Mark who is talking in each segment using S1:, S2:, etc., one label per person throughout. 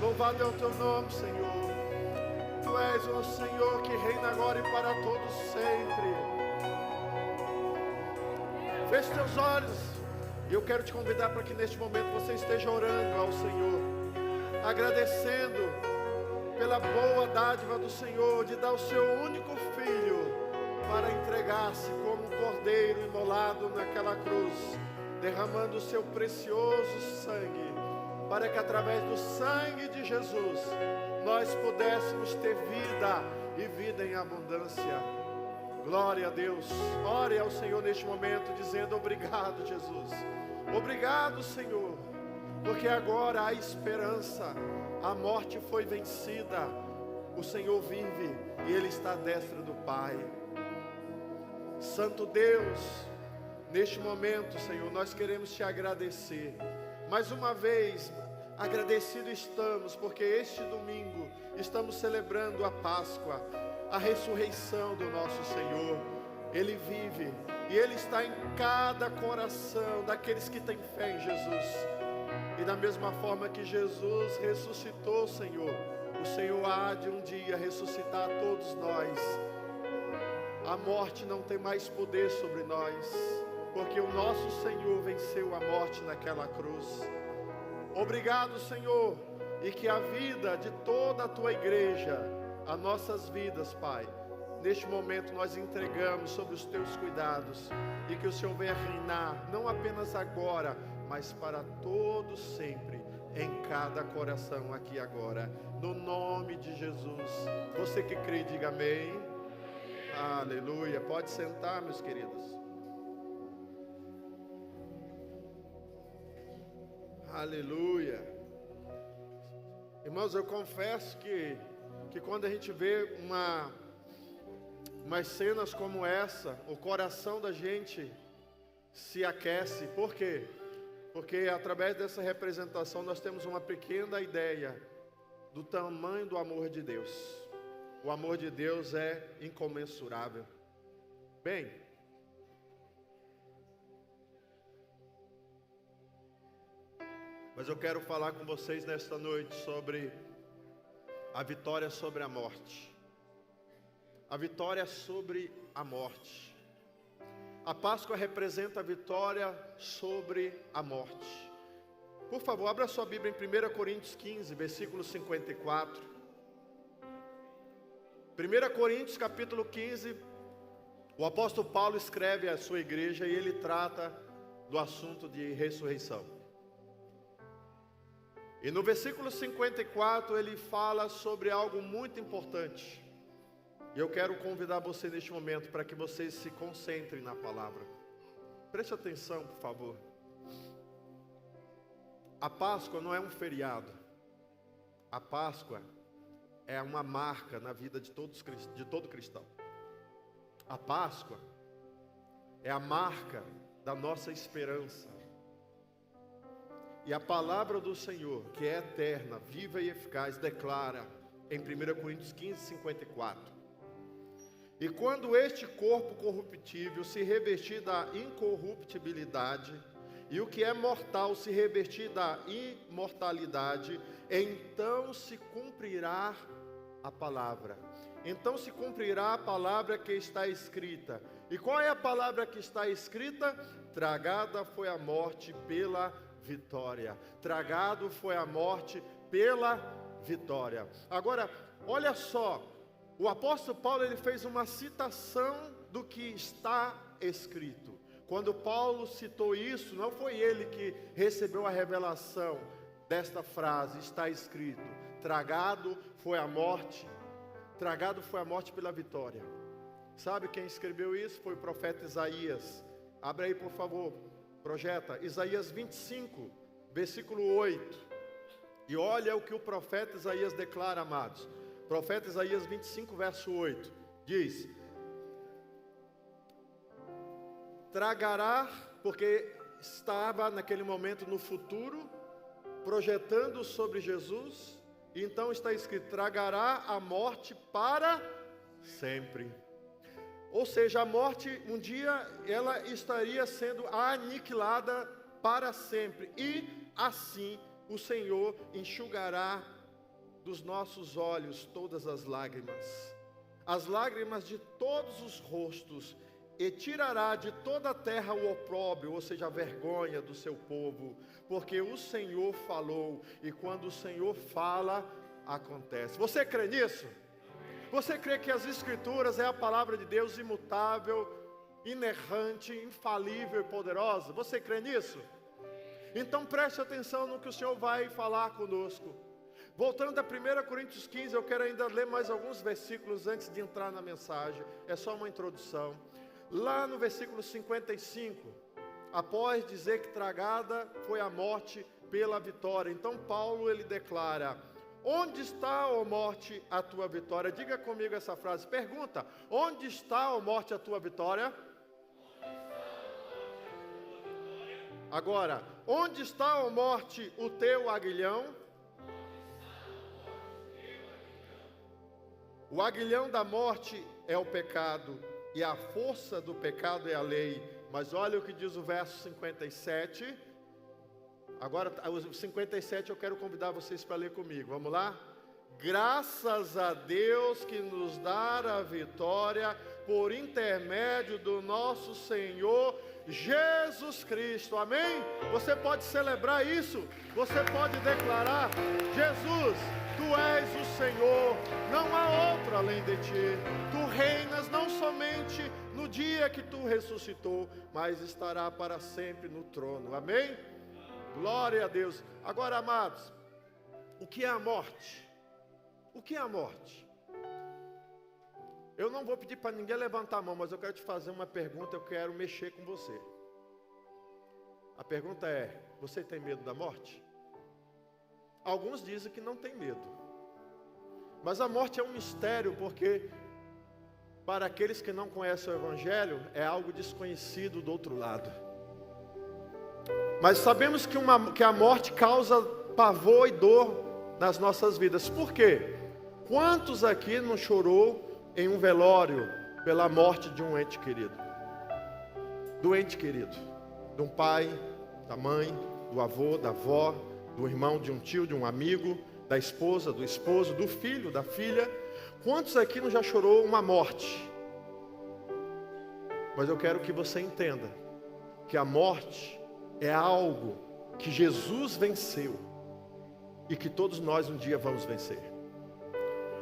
S1: Louvado é o teu nome, Senhor. Tu és o Senhor que reina agora e para todos sempre. Feche teus olhos. E eu quero te convidar para que neste momento você esteja orando ao Senhor, agradecendo pela boa dádiva do Senhor de dar o seu único filho para entregar-se como um cordeiro imolado naquela cruz, derramando o seu precioso sangue, para que através do sangue de Jesus nós pudéssemos ter vida e vida em abundância. Glória a Deus. Ore ao Senhor neste momento dizendo: obrigado, Jesus. Obrigado, Senhor, porque agora há esperança. A morte foi vencida. O Senhor vive e Ele está à destra do Pai. Santo Deus, neste momento, Senhor, nós queremos te agradecer. Mais uma vez, agradecidos estamos, porque este domingo estamos celebrando a Páscoa, a ressurreição do nosso Senhor. Ele vive e Ele está em cada coração daqueles que têm fé em Jesus. E da mesma forma que Jesus ressuscitou, Senhor, o Senhor há de um dia ressuscitar todos nós. A morte não tem mais poder sobre nós, porque o nosso Senhor venceu a morte naquela cruz. Obrigado, Senhor, e que a vida de toda a tua igreja, as nossas vidas, Pai, neste momento nós entregamos sobre os teus cuidados, e que o Senhor venha reinar, não apenas agora, mas para todos sempre, em cada coração aqui agora, no nome de Jesus. Você que crê, diga amém. Aleluia. Pode sentar, meus queridos. Aleluia. Irmãos, eu confesso que quando a gente vê umas cenas como essa, o coração da gente se aquece. Por quê? Porque através dessa representação nós temos uma pequena ideia do tamanho do amor de Deus. O amor de Deus é incomensurável. Bem, mas eu quero falar com vocês nesta noite sobre a vitória sobre a morte. A vitória sobre a morte. A Páscoa representa a vitória sobre a morte. Por favor, abra sua Bíblia em 1 Coríntios 15, versículo 54. 1 Coríntios capítulo 15, o apóstolo Paulo escreve à sua igreja e ele trata do assunto de ressurreição. E no versículo 54 ele fala sobre algo muito importante. E eu quero convidar você neste momento para que você se concentre na palavra. Preste atenção, por favor. A Páscoa não é um feriado. A Páscoa é uma marca na vida de todo cristão. A Páscoa é a marca da nossa esperança. E a palavra do Senhor, que é eterna, viva e eficaz, declara em 1 Coríntios 15, 54. E quando este corpo corruptível se revestir da incorruptibilidade, e o que é mortal se revestir da imortalidade, então se cumprirá a palavra. Então se cumprirá a palavra que está escrita. E qual é a palavra que está escrita? Tragada foi a morte pela vitória. Tragado foi a morte pela vitória. Agora, olha só, o apóstolo Paulo ele fez uma citação do que está escrito. Quando Paulo citou isso, não foi ele que recebeu a revelação desta frase, está escrito: tragado foi a morte pela vitória. Sabe quem escreveu isso? Foi o profeta Isaías. Abre aí, por favor, projeta, Isaías 25, versículo 8. E olha o que o profeta Isaías declara, amados. Profeta Isaías 25, verso 8, diz: tragará, porque estava naquele momento no futuro, projetando sobre Jesus, e então está escrito: tragará a morte para sempre. Ou seja, a morte, um dia, ela estaria sendo aniquilada para sempre, e assim o Senhor enxugará dos nossos olhos todas as lágrimas de todos os rostos, e tirará de toda a terra o opróbrio, ou seja, a vergonha do seu povo, porque o Senhor falou, e quando o Senhor fala, acontece. Você crê nisso? Você crê que as Escrituras é a palavra de Deus imutável, inerrante, infalível e poderosa? Você crê nisso? Então preste atenção no que o Senhor vai falar conosco. Voltando a 1 Coríntios 15, eu quero ainda ler mais alguns versículos antes de entrar na mensagem. É só uma introdução. Lá no versículo 55, após dizer que tragada foi a morte pela vitória, então Paulo ele declara: onde está, ó morte, a tua vitória? Diga comigo essa frase, pergunta: onde está, ó morte, a tua vitória? Agora, onde está, ó morte, o teu aguilhão? O aguilhão da morte é o pecado, e a força do pecado é a lei. Mas olha o que diz o verso 57. Agora, o 57 eu quero convidar vocês para ler comigo. Vamos lá? Graças a Deus que nos dá a vitória por intermédio do nosso Senhor Jesus Cristo. Amém? Você pode celebrar isso. Você pode declarar: Jesus, Tu és o Senhor, não há outro além de Ti. Tu reinas não somente no dia que Tu ressuscitou, mas estará para sempre no trono. Amém? Glória a Deus. Agora, amados, o que é a morte? O que é a morte? Eu não vou pedir para ninguém levantar a mão, mas eu quero te fazer uma pergunta, eu quero mexer com você. A pergunta é: você tem medo da morte? Alguns dizem que não tem medo. Mas a morte é um mistério, porque para aqueles que não conhecem o Evangelho, é algo desconhecido do outro lado. Mas sabemos que a morte causa pavor e dor nas nossas vidas. Por quê? Quantos aqui não chorou em um velório pela morte de um ente querido? Do ente querido, de um pai, da mãe, do avô, da avó, do irmão, de um tio, de um amigo, da esposa, do esposo, do filho, da filha. Quantos aqui não já chorou uma morte? Mas eu quero que você entenda que a morte é algo que Jesus venceu e que todos nós um dia vamos vencer.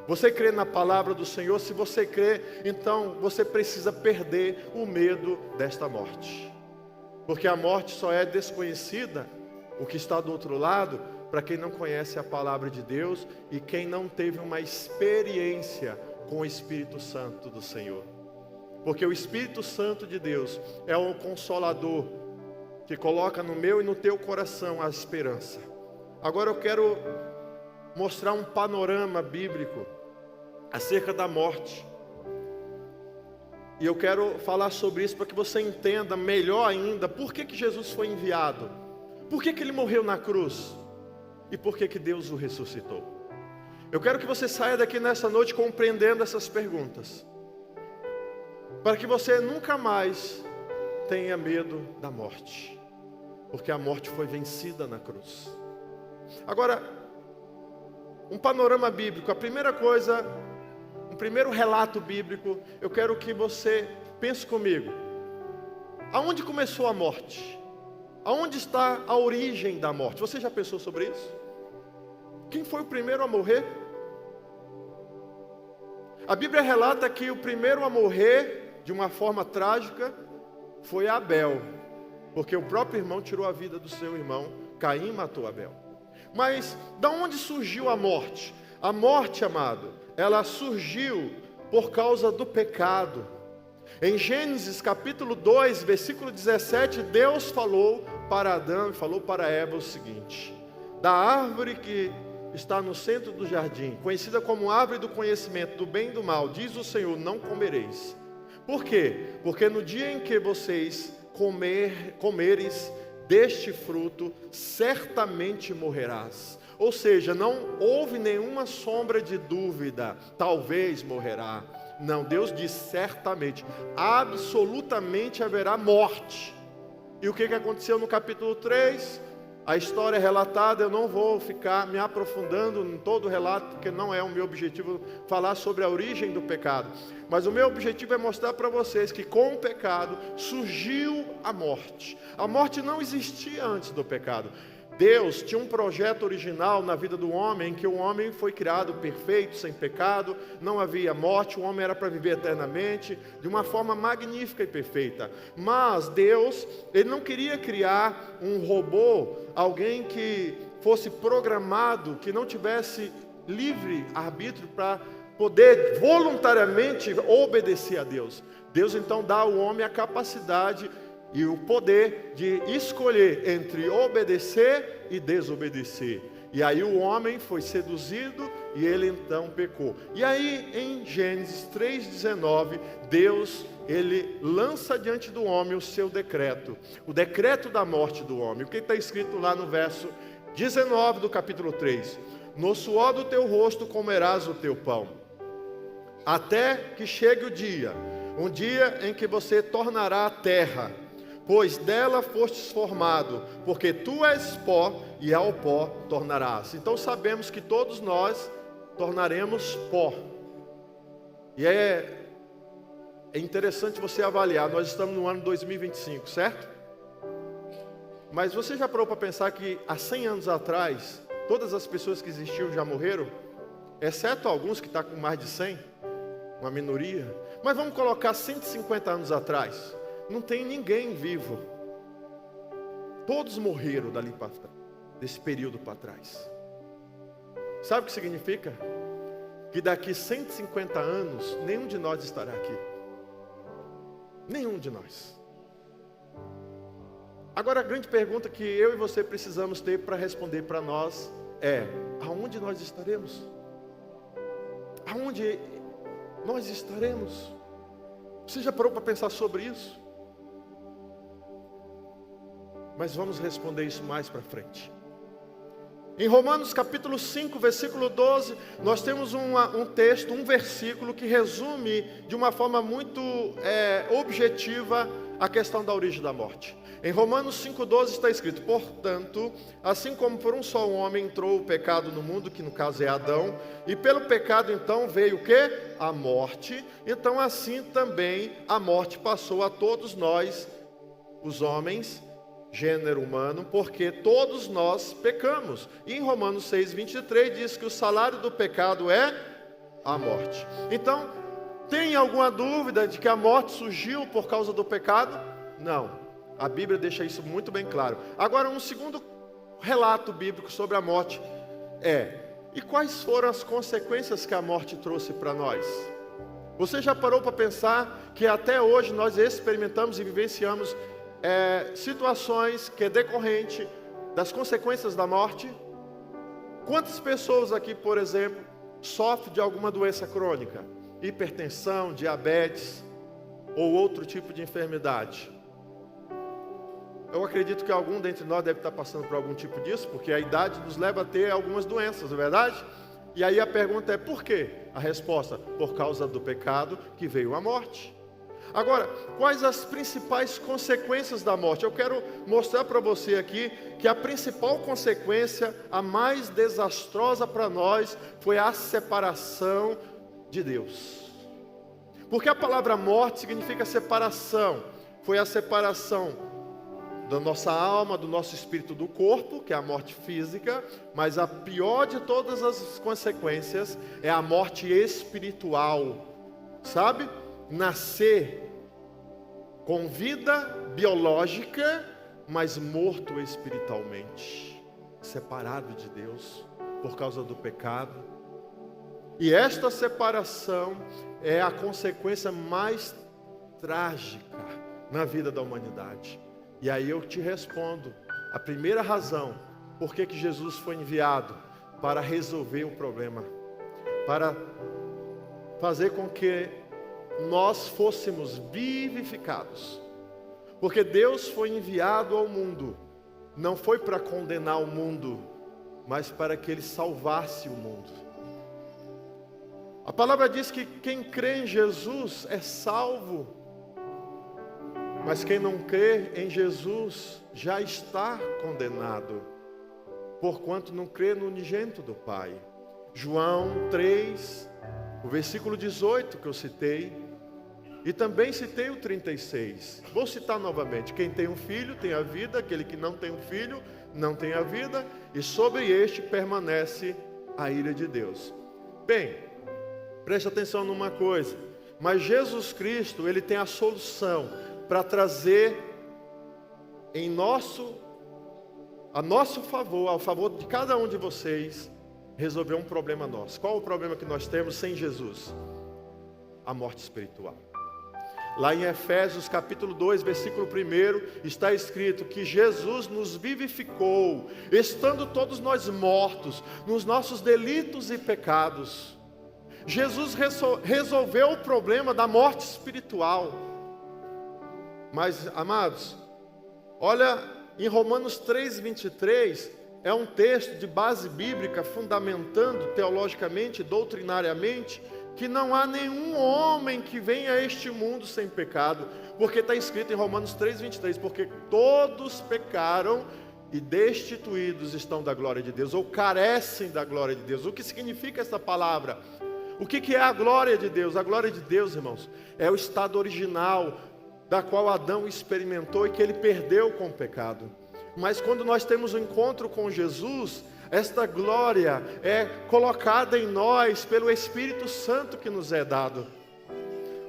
S1: Você crê na palavra do Senhor? Se você crê, então você precisa perder o medo desta morte. Porque a morte só é desconhecida, o que está do outro lado, para quem não conhece a palavra de Deus e quem não teve uma experiência com o Espírito Santo do Senhor. Porque o Espírito Santo de Deus é o Consolador que coloca no meu e no teu coração a esperança. Agora eu quero mostrar um panorama bíblico acerca da morte. E eu quero falar sobre isso para que você entenda melhor ainda por que Jesus foi enviado. Por que Ele morreu na cruz? E por que Deus o ressuscitou? Eu quero que você saia daqui nessa noite compreendendo essas perguntas, para que você nunca mais tenha medo da morte, porque a morte foi vencida na cruz. Agora, um panorama bíblico. A primeira coisa, um primeiro relato bíblico, eu quero que você pense comigo. Aonde começou a morte? Aonde está a origem da morte? Você já pensou sobre isso? Quem foi o primeiro a morrer? A Bíblia relata que o primeiro a morrer de uma forma trágica foi Abel, porque o próprio irmão tirou a vida do seu irmão. Caim matou Abel. Mas da onde surgiu a morte? A morte, amado, ela surgiu por causa do pecado. Em Gênesis capítulo 2, versículo 17, Deus falou para Adão e falou para Eva o seguinte: da árvore que está no centro do jardim, conhecida como árvore do conhecimento do bem e do mal, diz o Senhor, não comereis. Por quê? Porque no dia em que vocês comeres deste fruto, certamente morrerás. Ou seja, não houve nenhuma sombra de dúvida, talvez morrerá. Não, Deus diz certamente, absolutamente haverá morte. E o que aconteceu no capítulo 3? a história é relatada, eu não vou ficar me aprofundando em todo o relato, porque não é o meu objetivo falar sobre a origem do pecado. Mas o meu objetivo é mostrar para vocês que com o pecado surgiu a morte. A morte não existia antes do pecado. Deus tinha um projeto original na vida do homem, em que o homem foi criado perfeito, sem pecado, não havia morte, o homem era para viver eternamente, de uma forma magnífica e perfeita. Mas Deus, Ele não queria criar um robô, alguém que fosse programado, que não tivesse livre arbítrio para poder voluntariamente obedecer a Deus. Deus então dá ao homem a capacidade e o poder de escolher entre obedecer e desobedecer. E aí o homem foi seduzido e ele então pecou. E aí em Gênesis 3,19, Deus, Ele lança diante do homem o seu decreto. O decreto da morte do homem. O que está escrito lá no verso 19 do capítulo 3. No suor do teu rosto comerás o teu pão, até que chegue o dia, um dia em que você tornará a terra, pois dela fostes formado, porque tu és pó, e ao pó tornarás. Então sabemos que todos nós tornaremos pó. E é interessante você avaliar, nós estamos no ano 2025, certo? Mas você já parou para pensar que há 100 anos atrás, todas as pessoas que existiam já morreram? Exceto alguns que estão com mais de 100, uma minoria. Mas vamos colocar 150 anos atrás. Não tem ninguém vivo. Todos morreram dali para trás, desse período para trás. Sabe o que significa? Que daqui 150 anos, nenhum de nós estará aqui. Nenhum de nós. Agora a grande pergunta que eu e você precisamos ter para responder para nós é: aonde nós estaremos? Aonde nós estaremos? Você já parou para pensar sobre isso? Mas vamos responder isso mais para frente. Em Romanos capítulo 5, versículo 12, nós temos um texto, um versículo que resume de uma forma muito objetiva a questão da origem da morte. Em Romanos 5,12 está escrito: portanto, assim como por um só homem entrou o pecado no mundo, que no caso é Adão, e pelo pecado então veio o quê? A morte. Então assim também a morte passou a todos nós, os homens, gênero humano, porque todos nós pecamos. E em Romanos 6,23 diz que o salário do pecado é a morte. Então, tem alguma dúvida de que a morte surgiu por causa do pecado? Não. A Bíblia deixa isso muito bem claro. Agora, um segundo relato bíblico sobre a morte e quais foram as consequências que a morte trouxe para nós? Você já parou para pensar que até hoje nós experimentamos e vivenciamos situações que é decorrente das consequências da morte? Quantas pessoas aqui, por exemplo, sofrem de alguma doença crônica? Hipertensão, diabetes ou outro tipo de enfermidade? Eu acredito que algum dentre nós deve estar passando por algum tipo disso, porque a idade nos leva a ter algumas doenças, não é verdade? E aí a pergunta é: por quê? A resposta: por causa do pecado que veio a morte. Agora, quais as principais consequências da morte? Eu quero mostrar para você aqui que a principal consequência, a mais desastrosa para nós, foi a separação de Deus. Porque a palavra morte significa separação. Foi a separação da nossa alma, do nosso espírito, do corpo, que é a morte física, mas a pior de todas as consequências é a morte espiritual, sabe? Nascer com vida biológica, mas morto espiritualmente, separado de Deus por causa do pecado. E esta separação é a consequência mais trágica na vida da humanidade. E aí eu te respondo, a primeira razão por que Jesus foi enviado: para resolver o problema, para fazer com que nós fôssemos vivificados. Porque Deus foi enviado ao mundo, não foi para condenar o mundo, mas para que Ele salvasse o mundo. A palavra diz que quem crê em Jesus é salvo, mas quem não crê em Jesus já está condenado. porquanto não crê no unigênito do Pai. João 3, o versículo 18 que eu citei, e também citei o 36. Vou citar novamente: quem tem um filho tem a vida, aquele que não tem um filho não tem a vida, e sobre este permanece a ira de Deus. Bem, preste atenção numa coisa, mas Jesus Cristo, Ele tem a solução para trazer a nosso favor, ao favor de cada um de vocês, resolver um problema nosso. Qual o problema que nós temos sem Jesus? A morte espiritual. Lá em Efésios capítulo 2, versículo 1, está escrito que Jesus nos vivificou, estando todos nós mortos nos nossos delitos e pecados. Jesus resolveu o problema da morte espiritual. Mas, amados, olha, em Romanos 3, 23, é um texto de base bíblica, fundamentando teologicamente, doutrinariamente, que não há nenhum homem que venha a este mundo sem pecado, porque está escrito em Romanos 3, 23, porque todos pecaram e destituídos estão da glória de Deus, ou carecem da glória de Deus. O que significa essa palavra? O que é a glória de Deus? A glória de Deus, irmãos, é o estado original, da qual Adão experimentou e que ele perdeu com o pecado. Mas quando nós temos um encontro com Jesus, esta glória é colocada em nós pelo Espírito Santo que nos é dado.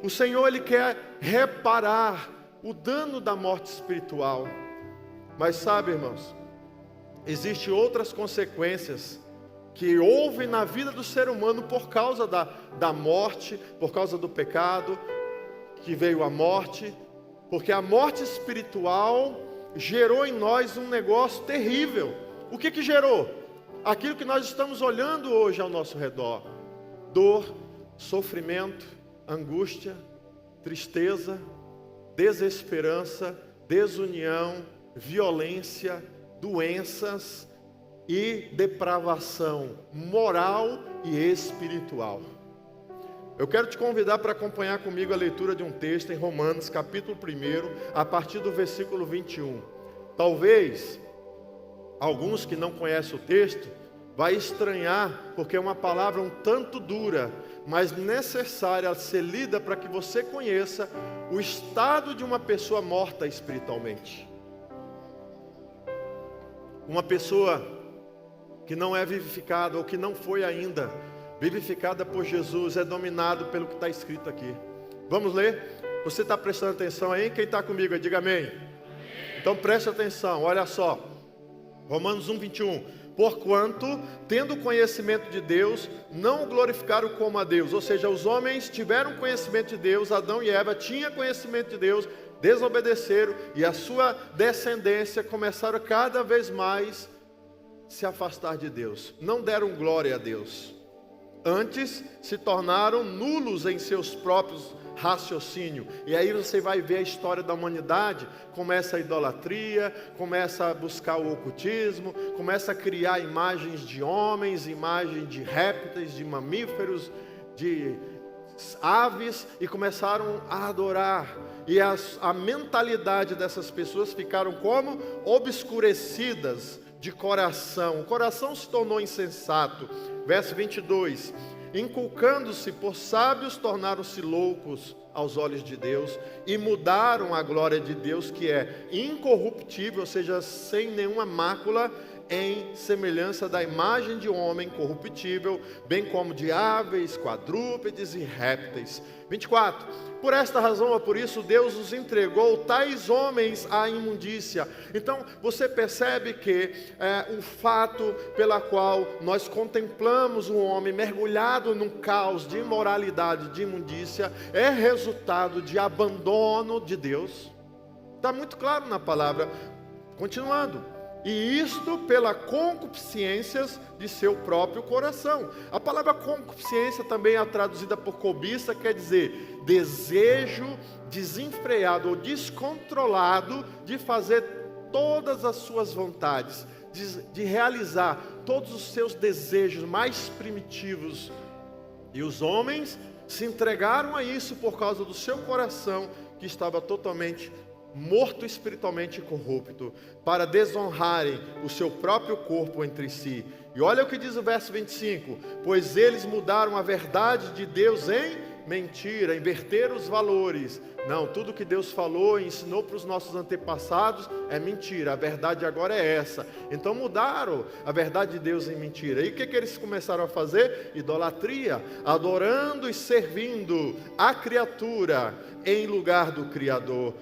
S1: O Senhor, Ele quer reparar o dano da morte espiritual. Mas sabe, irmãos, existem outras consequências que houve na vida do ser humano por causa da morte, por causa do pecado, que veio a morte, porque a morte espiritual gerou em nós um negócio terrível. O que gerou? Aquilo que nós estamos olhando hoje ao nosso redor: dor, sofrimento, angústia, tristeza, desesperança, desunião, violência, doenças e depravação moral e espiritual. Eu quero te convidar para acompanhar comigo a leitura de um texto em Romanos capítulo 1, a partir do versículo 21. Talvez alguns que não conhecem o texto vai estranhar, porque é uma palavra um tanto dura, mas necessária a ser lida para que você conheça o estado de uma pessoa morta espiritualmente. Uma pessoa que não é vivificada, ou que não foi ainda vivificada por Jesus, é dominado pelo que está escrito aqui. Vamos ler? Você está prestando atenção aí? Quem está comigo aí, diga amém. Amém. Então preste atenção, olha só. Romanos 1, 21. Porquanto, tendo conhecimento de Deus, não o glorificaram como a Deus. Ou seja, os homens tiveram conhecimento de Deus, Adão e Eva tinham conhecimento de Deus, desobedeceram, e a sua descendência começaram cada vez mais se afastar de Deus. Não deram glória a Deus. Antes se tornaram nulos em seus próprios raciocínios. E aí você vai ver a história da humanidade. Começa a idolatria, começa a buscar o ocultismo, começa a criar imagens de homens, imagens de répteis, de mamíferos, de aves, e começaram a adorar. E a mentalidade dessas pessoas ficaram como? Obscurecidas de coração. O coração se tornou insensato. Verso 22. Inculcando-se por sábios, tornaram-se loucos aos olhos de Deus e mudaram a glória de Deus, que é incorruptível, ou seja, sem nenhuma mácula, em semelhança da imagem de homem corruptível, bem como de aves, quadrúpedes e répteis. 24. Por esta razão ou por isso Deus os entregou tais homens à imundícia. Então você percebe que o fato pela qual nós contemplamos um homem mergulhado num caos de imoralidade, de imundícia, é resultado de abandono de Deus. Está muito claro na palavra. Continuando. E isto pela concupiscências de seu próprio coração. A palavra concupiscência também é traduzida por cobiça, quer dizer desejo desenfreado ou descontrolado de fazer todas as suas vontades, de realizar todos os seus desejos mais primitivos. E os homens se entregaram a isso por causa do seu coração, que estava totalmente morto espiritualmente e corrupto, para desonrarem o seu próprio corpo entre si. E olha o que diz o verso 25: pois eles mudaram a verdade de Deus em mentira, inverteram os valores. Não, tudo que Deus falou e ensinou para os nossos antepassados é mentira, a verdade agora é essa. Então mudaram a verdade de Deus em mentira. E o que eles começaram a fazer? Idolatria, adorando e servindo a criatura em lugar do Criador.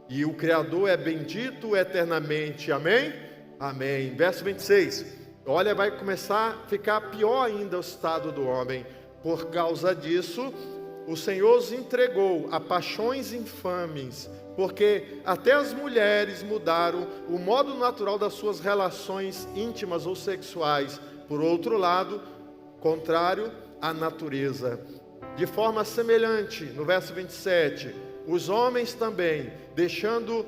S1: E o Criador é bendito eternamente, amém? Amém. Verso 26, olha, vai começar a ficar pior ainda o estado do homem. Por causa disso, o Senhor os entregou a paixões infames, porque até as mulheres mudaram o modo natural das suas relações íntimas ou sexuais. Por outro lado, contrário à natureza. De forma semelhante, no verso 27, os homens também, deixando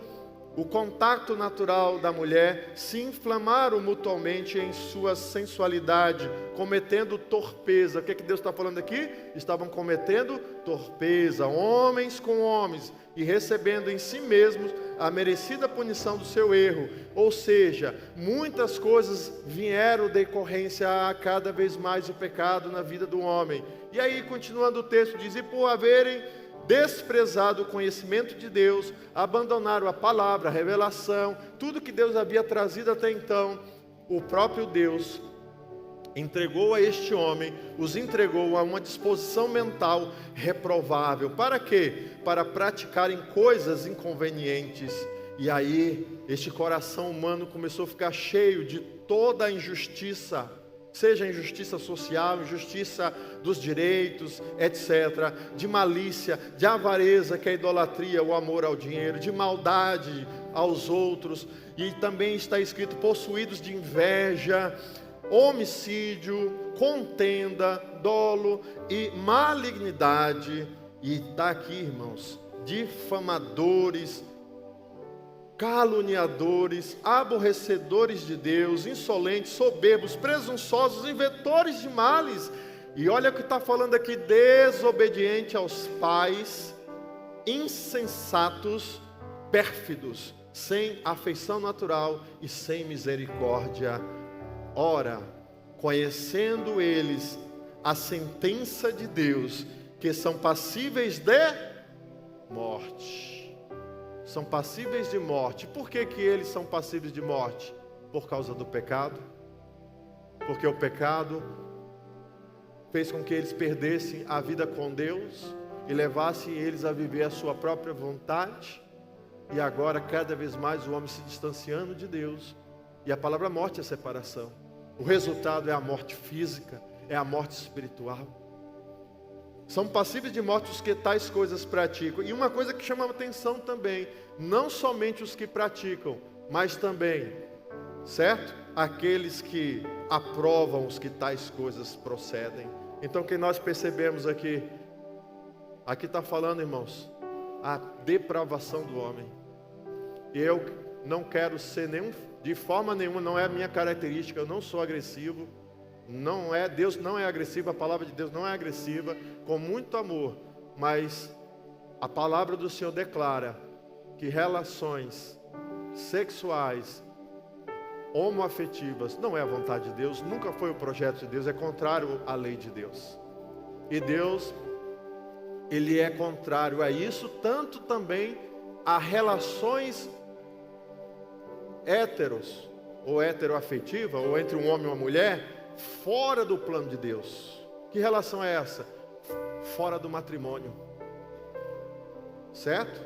S1: o contato natural da mulher, se inflamaram mutuamente em sua sensualidade, cometendo torpeza. O que Deus está falando aqui? Estavam cometendo torpeza, homens com homens, e recebendo em si mesmos a merecida punição do seu erro. Ou seja, muitas coisas vieram decorrência a cada vez mais o pecado na vida do homem. E aí, continuando o texto, diz: e por haverem desprezado o conhecimento de Deus, abandonaram a palavra, a revelação, tudo que Deus havia trazido até então, o próprio Deus entregou a este homem, os entregou a uma disposição mental reprovável. Para quê? Para praticarem coisas inconvenientes. E aí, este coração humano começou a ficar cheio de toda a injustiça, seja injustiça social, injustiça dos direitos, etc., de malícia, de avareza, que é a idolatria, o amor ao dinheiro, de maldade aos outros, e também está escrito possuídos de inveja, homicídio, contenda, dolo e malignidade. E está aqui, irmãos, difamadores, caluniadores, aborrecedores de Deus, insolentes, soberbos, presunçosos, inventores de males. E olha o que está falando aqui: desobediente aos pais, insensatos, pérfidos, sem afeição natural e sem misericórdia. Ora, conhecendo eles a sentença de Deus, que são passíveis de morte. São passíveis de morte. Por que eles são passíveis de morte? Por causa do pecado. Porque o pecado fez com que eles perdessem a vida com Deus e levassem eles a viver a sua própria vontade. E agora, cada vez mais, o homem se distanciando de Deus. E a palavra morte é separação. O resultado é a morte física, é a morte espiritual. São passíveis de morte os que tais coisas praticam. E uma coisa que chama a atenção também, não somente os que praticam, mas também, certo? Aqueles que aprovam os que tais coisas procedem. Então, o que nós percebemos aqui está falando, irmãos, a depravação do homem. E eu não quero ser de forma nenhuma, não é a minha característica, eu não sou agressivo. Não é, Deus não é agressivo, a palavra de Deus não é agressiva, com muito amor, mas a palavra do Senhor declara que relações sexuais, homoafetivas, não é a vontade de Deus, nunca foi o projeto de Deus, é contrário à lei de Deus. E Deus, Ele é contrário a isso, tanto também a relações héteros, ou heteroafetiva, ou entre um homem e uma mulher, fora do plano de Deus. Que relação é essa? Fora do matrimônio. Certo?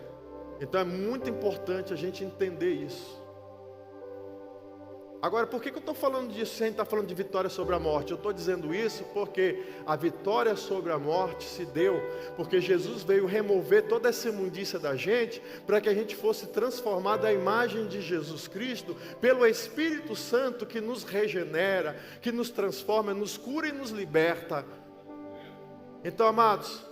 S1: Então é muito importante a gente entender isso. Agora, por que eu estou falando disso se a gente está falando de vitória sobre a morte? Eu estou dizendo isso porque a vitória sobre a morte se deu porque Jesus veio remover toda essa imundícia da gente, para que a gente fosse transformado à imagem de Jesus Cristo, pelo Espírito Santo que nos regenera, que nos transforma, nos cura e nos liberta. Então, amados,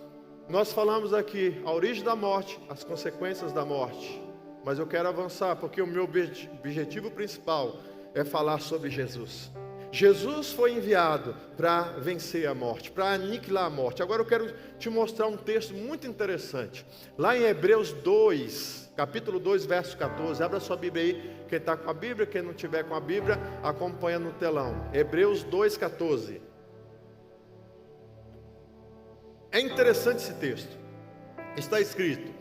S1: nós falamos aqui a origem da morte, as consequências da morte, mas eu quero avançar porque o meu objetivo principal é falar sobre Jesus. Jesus foi enviado para vencer a morte, para aniquilar a morte. Agora eu quero te mostrar um texto muito interessante. Lá em Hebreus 2, capítulo 2, verso 14. Abra sua Bíblia aí. Quem está com a Bíblia, quem não tiver com a Bíblia, acompanha no telão. Hebreus 2, 14. É interessante esse texto. Está escrito: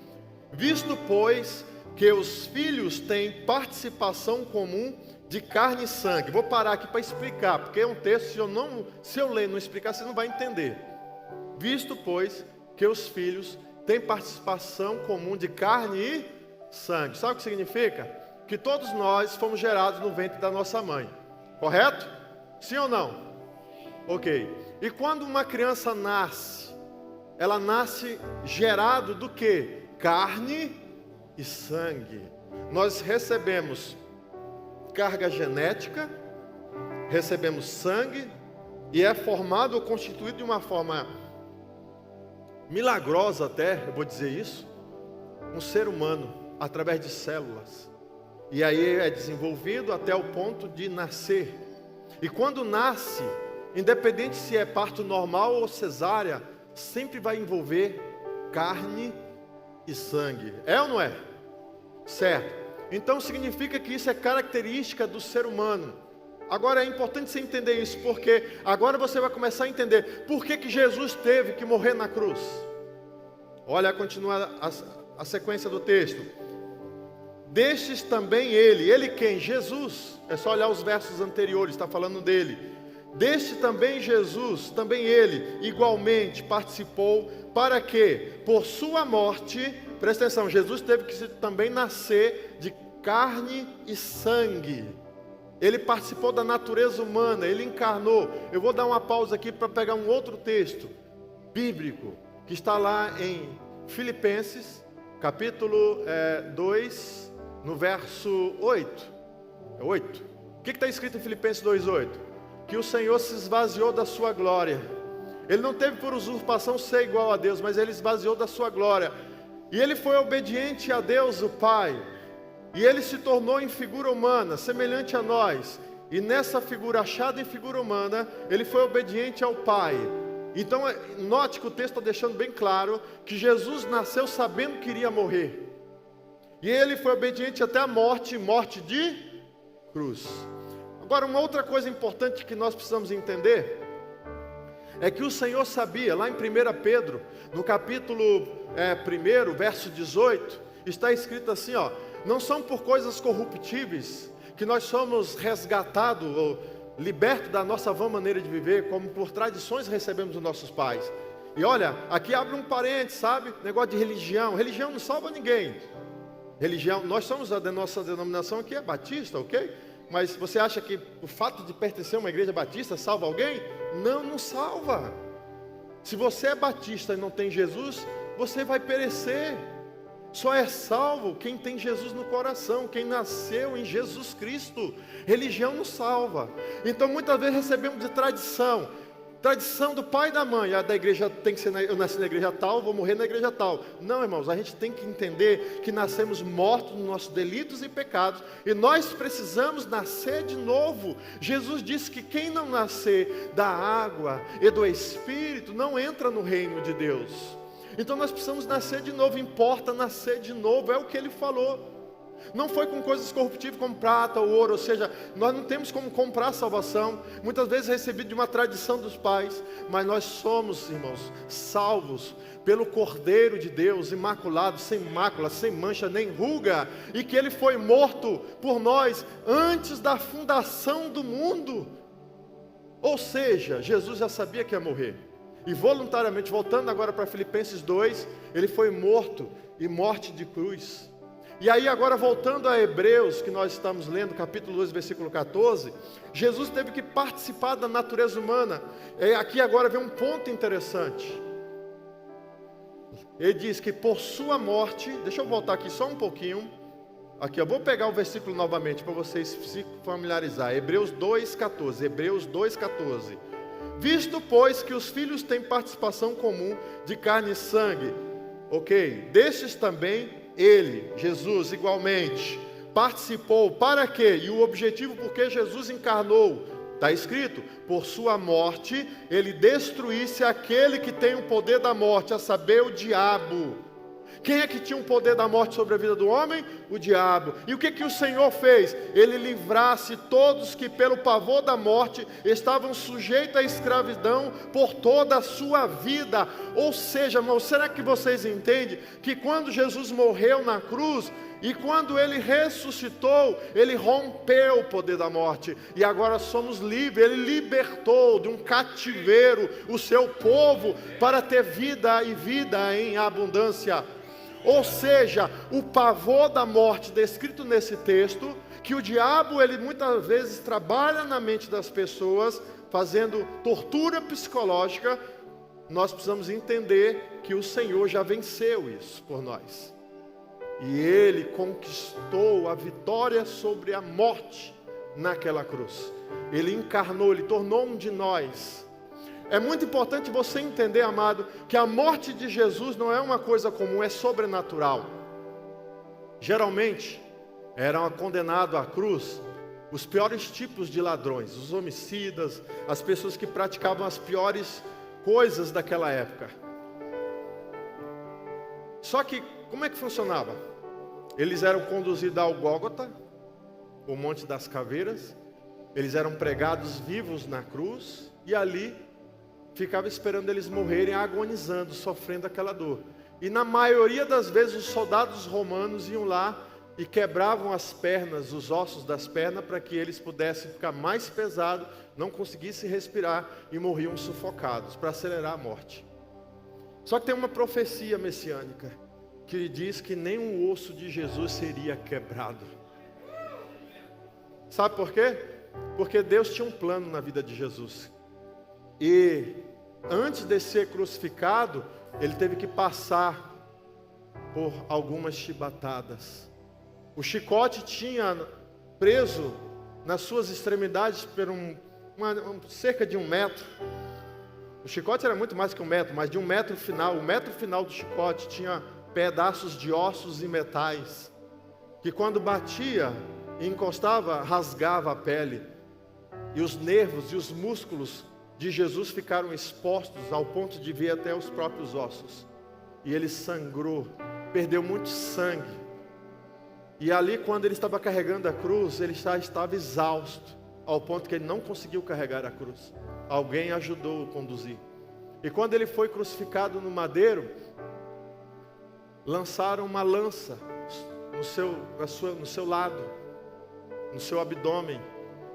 S1: visto, pois, que os filhos têm participação comum de carne e sangue. Vou parar aqui para explicar, porque é um texto, se eu ler e não explicar, você não vai entender. Visto, pois, que os filhos têm participação comum de carne e sangue. Sabe o que significa? Que todos nós fomos gerados no ventre da nossa mãe. Correto? Sim ou não? Ok. E quando uma criança nasce, ela nasce gerado do que? Carne e sangue. Nós recebemos carga genética, recebemos sangue, e é formado ou constituído de uma forma milagrosa até, eu vou dizer isso, um ser humano, através de células. E aí é desenvolvido até o ponto de nascer. E quando nasce, independente se é parto normal ou cesárea, sempre vai envolver carne e sangue. É ou não é? Certo. Então significa que isso é característica do ser humano. Agora é importante você entender isso, porque agora você vai começar a entender por que Jesus teve que morrer na cruz. Olha, continua a sequência do texto. Destes também ele quem? Jesus. É só olhar os versos anteriores, está falando dele. Deste também Jesus, também ele, igualmente participou, para que, por sua morte, presta atenção, Jesus teve que também nascer de carne e sangue. Ele participou da natureza humana, ele encarnou. Eu vou dar uma pausa aqui para pegar um outro texto bíblico, que está lá em Filipenses, capítulo 2, no verso 8. É 8. O que está escrito em Filipenses 2,8? Que o Senhor se esvaziou da sua glória. Ele não teve por usurpação ser igual a Deus, mas ele esvaziou da sua glória. E ele foi obediente a Deus, o Pai. E ele se tornou em figura humana, semelhante a nós. E nessa figura, achada em figura humana, ele foi obediente ao Pai. Então, note que o texto está deixando bem claro que Jesus nasceu sabendo que iria morrer. E ele foi obediente até a morte, morte de cruz. Agora, uma outra coisa importante que nós precisamos entender é que o Senhor sabia, lá em 1 Pedro, no capítulo 1, verso 18, está escrito assim, ó: não são por coisas corruptíveis que nós somos resgatados ou libertos da nossa vã maneira de viver, como por tradições recebemos dos nossos pais. E olha, aqui abre um parênteses, sabe? Negócio de religião. Religião não salva ninguém. Religião, nós somos a nossa denominação aqui é batista, ok? Mas você acha que o fato de pertencer a uma igreja batista salva alguém? Não, não salva. Se você é batista e não tem Jesus, você vai perecer. Só é salvo quem tem Jesus no coração, quem nasceu em Jesus Cristo. Religião não salva. Então muitas vezes recebemos de tradição do pai e da mãe. A da igreja tem que ser, eu nasci na igreja tal, vou morrer na igreja tal. Não, irmãos, a gente tem que entender que nascemos mortos nos nossos delitos e pecados, e nós precisamos nascer de novo. Jesus disse que quem não nascer da água e do Espírito não entra no reino de Deus. Então nós precisamos nascer de novo, importa nascer de novo, é o que ele falou. Não foi com coisas corruptíveis como prata ou ouro, ou seja, nós não temos como comprar salvação, muitas vezes recebido de uma tradição dos pais, mas nós somos, irmãos, salvos pelo Cordeiro de Deus, imaculado, sem mácula, sem mancha, nem ruga, e que ele foi morto por nós antes da fundação do mundo. Ou seja, Jesus já sabia que ia morrer, e voluntariamente, voltando agora para Filipenses 2, ele foi morto, e morte de cruz. E aí agora voltando a Hebreus, que nós estamos lendo, capítulo 2, versículo 14, Jesus teve que participar da natureza humana. E aqui agora vem um ponto interessante. Ele diz que por sua morte, deixa eu voltar aqui só um pouquinho. Aqui eu vou pegar o versículo novamente para vocês se familiarizar. Hebreus 2,14. Hebreus 2,14. Visto, pois, que os filhos têm participação comum de carne e sangue, ok? Destes também ele, Jesus, igualmente, participou, para quê? E o objetivo porque Jesus encarnou, Está escrito, por sua morte, ele destruísse aquele que tem o poder da morte, a saber, o diabo. Quem é que tinha o poder da morte sobre a vida do homem? O diabo. E o que o Senhor fez? Ele livrasse todos que pelo pavor da morte estavam sujeitos à escravidão por toda a sua vida. Ou seja, irmãos, será que vocês entendem que quando Jesus morreu na cruz e quando ele ressuscitou, ele rompeu o poder da morte e agora somos livres? Ele libertou de um cativeiro o seu povo para ter vida e vida em abundância. Ou seja, o pavor da morte descrito nesse texto, que o diabo ele muitas vezes trabalha na mente das pessoas, fazendo tortura psicológica, nós precisamos entender que o Senhor já venceu isso por nós. E Ele conquistou a vitória sobre a morte naquela cruz. Ele encarnou, Ele tornou um de nós. É muito importante você entender, amado, que a morte de Jesus não é uma coisa comum, é sobrenatural. Geralmente, eram condenados à cruz os piores tipos de ladrões, os homicidas, as pessoas que praticavam as piores coisas daquela época. Só que, como é que funcionava? Eles eram conduzidos ao Gólgota, o Monte das Caveiras, eles eram pregados vivos na cruz, e ali ficava esperando eles morrerem, agonizando, sofrendo aquela dor. E na maioria das vezes os soldados romanos iam lá e quebravam as pernas, os ossos das pernas, para que eles pudessem ficar mais pesados, não conseguissem respirar e morriam sufocados, para acelerar a morte. Só que tem uma profecia messiânica, que diz que nem um osso de Jesus seria quebrado. Sabe por quê? Porque Deus tinha um plano na vida de Jesus. E antes de ser crucificado, ele teve que passar por algumas chibatadas. O chicote tinha preso nas suas extremidades por cerca de 1 metro. O chicote era muito mais que 1 metro, mas de 1 metro final. O metro final do chicote tinha pedaços de ossos e metais, que quando batia e encostava, rasgava a pele. E os nervos e os músculos de Jesus ficaram expostos ao ponto de ver até os próprios ossos. E ele sangrou, perdeu muito sangue. E ali, quando ele estava carregando a cruz, ele já estava exausto, ao ponto que ele não conseguiu carregar a cruz. Alguém ajudou a conduzir. E quando ele foi crucificado no madeiro, lançaram uma lança no seu lado, no seu abdômen,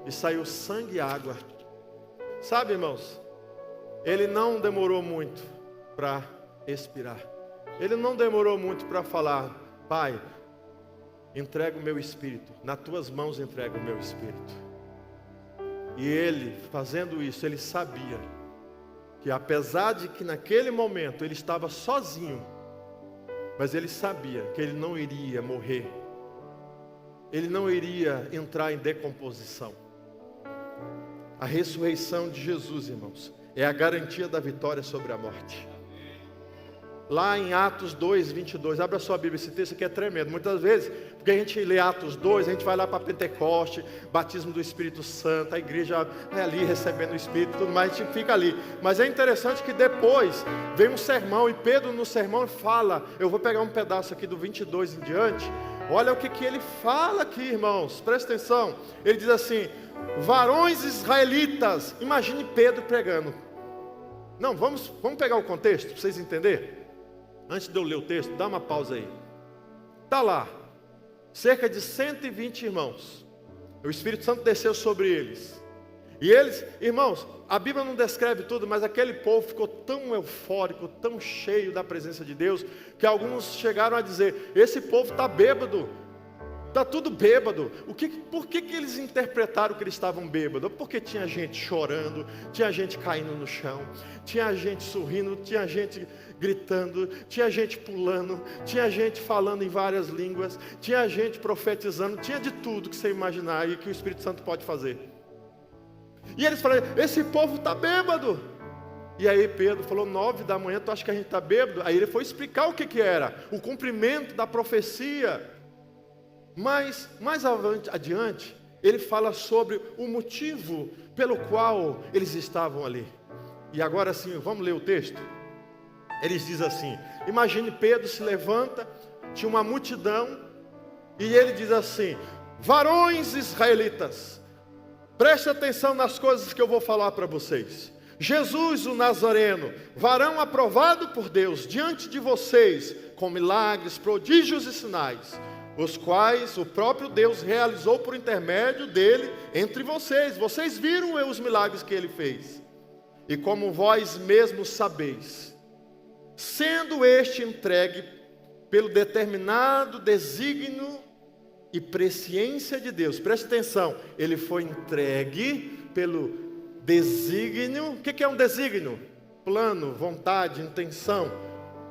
S1: e saiu sangue e água. Sabe, irmãos, ele não demorou muito para expirar. Ele não demorou muito para falar: Pai, entrega o meu espírito, nas tuas mãos entrega o meu espírito. E ele, fazendo isso, ele sabia que apesar de que naquele momento ele estava sozinho, mas ele sabia que ele não iria morrer, ele não iria entrar em decomposição. A ressurreição de Jesus, irmãos, é a garantia da vitória sobre a morte. Lá em Atos 2, 22, abra sua Bíblia, esse texto aqui é tremendo. Muitas vezes, porque a gente lê Atos 2, a gente vai lá para Pentecoste, batismo do Espírito Santo, a igreja é ali recebendo o Espírito, tudo mais, a gente fica ali. Mas é interessante que depois vem um sermão, e Pedro no sermão fala, eu vou pegar um pedaço aqui do 22 em diante, olha o que ele fala aqui, irmãos, presta atenção. Ele diz assim: varões israelitas, imagine Pedro pregando. Não, vamos pegar o contexto, para vocês entenderem. Antes de eu ler o texto, dá uma pausa aí. Está lá, cerca de 120 irmãos. O Espírito Santo desceu sobre eles. E eles, irmãos, a Bíblia não descreve tudo, mas aquele povo ficou tão eufórico, tão cheio da presença de Deus, que alguns chegaram a dizer: esse povo está bêbado. Está tudo bêbado. Por que eles interpretaram que eles estavam bêbados? Porque tinha gente chorando, tinha gente caindo no chão, tinha gente sorrindo, tinha gente gritando, tinha gente pulando, tinha gente falando em várias línguas, tinha gente profetizando, tinha de tudo que você imaginar e que o Espírito Santo pode fazer. E eles falaram: esse povo está bêbado. E aí Pedro falou: 9 da manhã, tu acha que a gente está bêbado? Aí ele foi explicar o que era, o cumprimento da profecia. Mas mais adiante, ele fala sobre o motivo pelo qual eles estavam ali. E agora sim, vamos ler o texto? Eles dizem assim, imagine Pedro se levanta, tinha uma multidão, e ele diz assim, varões israelitas, preste atenção nas coisas que eu vou falar para vocês. Jesus o Nazareno, varão aprovado por Deus, diante de vocês, com milagres, prodígios e sinais, os quais o próprio Deus realizou por intermédio dele entre vocês. Vocês viram os milagres que ele fez. E como vós mesmos sabeis, sendo este entregue pelo determinado desígnio e presciência de Deus. Preste atenção, ele foi entregue pelo desígnio. O que é um desígnio? Plano, vontade, intenção.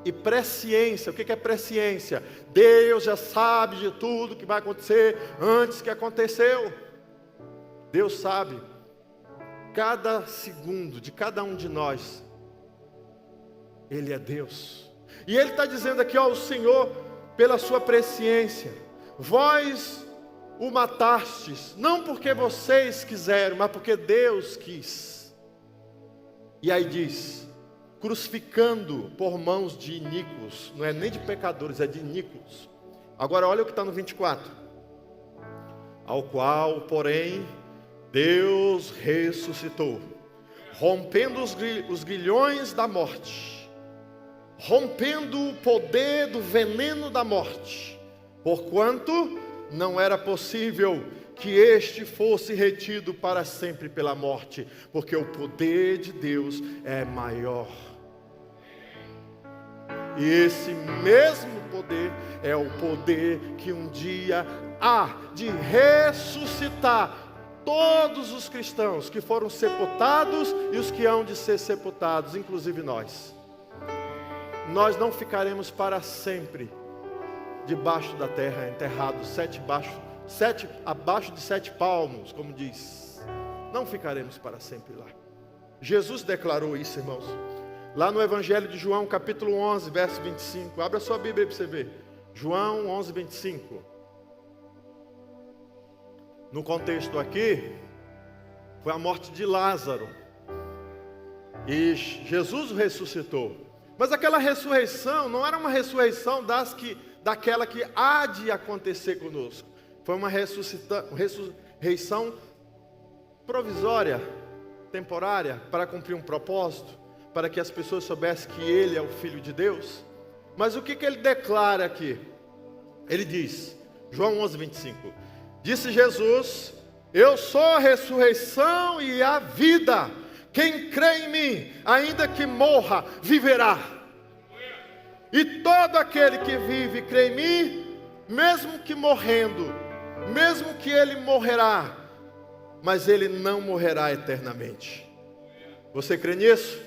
S1: E presciência. O que é presciência? Deus já sabe de tudo que vai acontecer antes que aconteceu. Deus sabe cada segundo de cada um de nós. Ele é Deus. E Ele está dizendo aqui, ó, o Senhor, pela sua presciência, vós o matastes, não porque vocês quiseram, mas porque Deus quis. E aí diz, crucificando por mãos de iníquos, não é nem de pecadores, é de iníquos. Agora olha o que está no 24. Ao qual, porém, Deus ressuscitou, rompendo os grilhões da morte, rompendo o poder do veneno da morte, porquanto não era possível que este fosse retido para sempre pela morte, porque o poder de Deus é maior. E esse mesmo poder é o poder que um dia há de ressuscitar todos os cristãos que foram sepultados e os que hão de ser sepultados, inclusive nós. Nós não ficaremos para sempre debaixo da terra, enterrados abaixo de 7 palmos, como diz. Não ficaremos para sempre lá. Jesus declarou isso, irmãos. Lá no Evangelho de João, capítulo 11, verso 25. Abra sua Bíblia para você ver. João 11, 25. No contexto aqui, foi a morte de Lázaro. E Jesus o ressuscitou. Mas aquela ressurreição não era uma ressurreição daquela que há de acontecer conosco. Foi uma ressurreição provisória, temporária, para cumprir um propósito, para que as pessoas soubessem que Ele é o Filho de Deus. Mas o que ele declara aqui? Ele diz, João 11, 25, disse Jesus, eu sou a ressurreição e a vida, quem crê em mim, ainda que morra, viverá. E todo aquele que vive e crê em mim, mesmo que morrendo, mesmo que ele morrerá, mas ele não morrerá eternamente. Você crê nisso?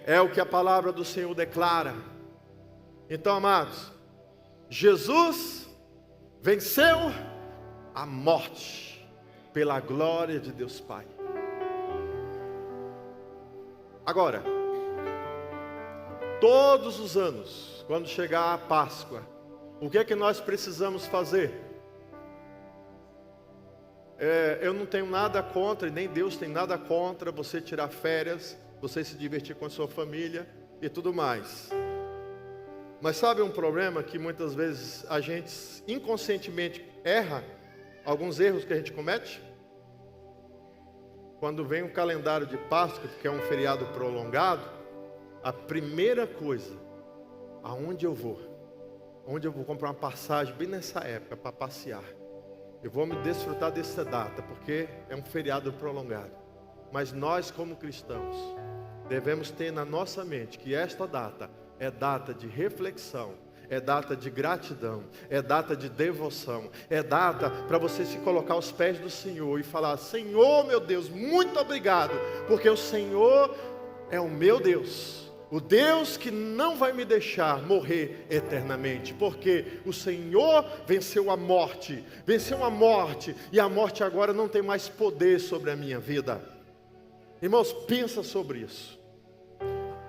S1: É o que a palavra do Senhor declara. Então, amados, Jesus venceu a morte pela glória de Deus Pai. Agora, todos os anos, quando chegar a Páscoa, o que é que nós precisamos fazer? Eu não tenho nada contra, e nem Deus tem nada contra você tirar férias, você se divertir com a sua família e tudo mais. Mas sabe um problema que muitas vezes a gente inconscientemente erra, alguns erros que a gente comete? Quando vem o calendário de Páscoa, que é um feriado prolongado, a primeira coisa, aonde eu vou comprar uma passagem bem nessa época para passear. Eu vou me desfrutar dessa data, porque é um feriado prolongado. Mas nós, como cristãos, devemos ter na nossa mente que esta data é data de reflexão, é data de gratidão, é data de devoção, é data para você se colocar aos pés do Senhor e falar, Senhor meu Deus, muito obrigado, porque o Senhor é o meu Deus. O Deus que não vai me deixar morrer eternamente, porque o Senhor venceu a morte, e a morte agora não tem mais poder sobre a minha vida. Irmãos, pensa sobre isso.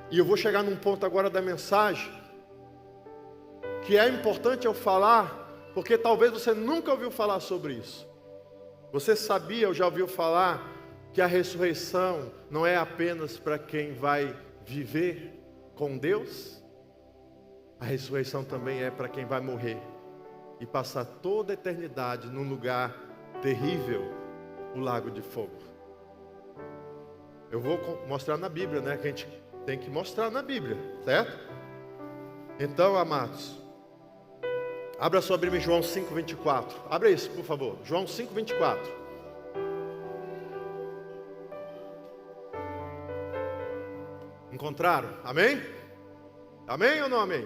S1: E eu vou chegar num ponto agora da mensagem, que é importante eu falar, porque talvez você nunca ouviu falar sobre isso. Você sabia ou já ouviu falar que a ressurreição não é apenas para quem vai viver com Deus? A ressurreição também é para quem vai morrer e passar toda a eternidade num lugar terrível, o lago de fogo. Eu vou mostrar na Bíblia, né? Que a gente tem que mostrar na Bíblia, certo? Então, amados, abra sua Bíblia em João 5:24. Abra isso, por favor. João 5:24. Encontraram? Amém? Amém ou não amém?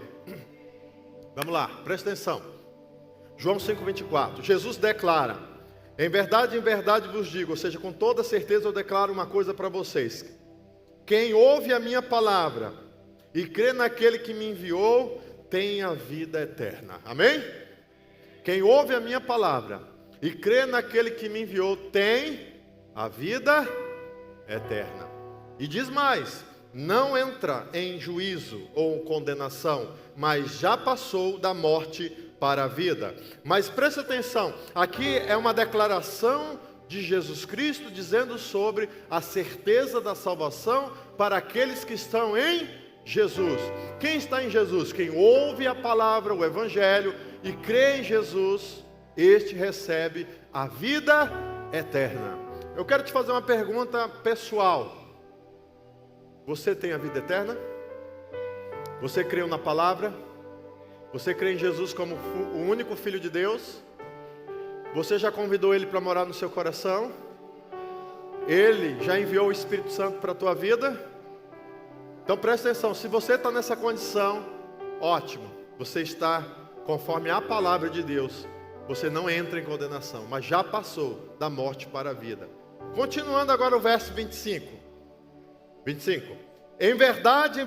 S1: Vamos lá, presta atenção. João 5:24. Jesus declara: em verdade vos digo, ou seja, com toda certeza eu declaro uma coisa para vocês. Quem ouve a minha palavra e crê naquele que me enviou, tem a vida eterna. Amém? Quem ouve a minha palavra e crê naquele que me enviou, tem a vida eterna. E diz mais: não entra em juízo ou condenação, mas já passou da morte para a vida. Mas preste atenção, aqui é uma declaração de Jesus Cristo dizendo sobre a certeza da salvação para aqueles que estão em Jesus. Quem está em Jesus? Quem ouve a palavra, o Evangelho, e crê em Jesus, este recebe a vida eterna. Eu quero te fazer uma pergunta pessoal. Você tem a vida eterna? Você creu na palavra? Você crê em Jesus como o único Filho de Deus? Você já convidou Ele para morar no seu coração? Ele já enviou o Espírito Santo para a tua vida? Então presta atenção, se você está nessa condição, ótimo, você está conforme a palavra de Deus, você não entra em condenação, mas já passou da morte para a vida. Continuando agora o verso 25. Em verdade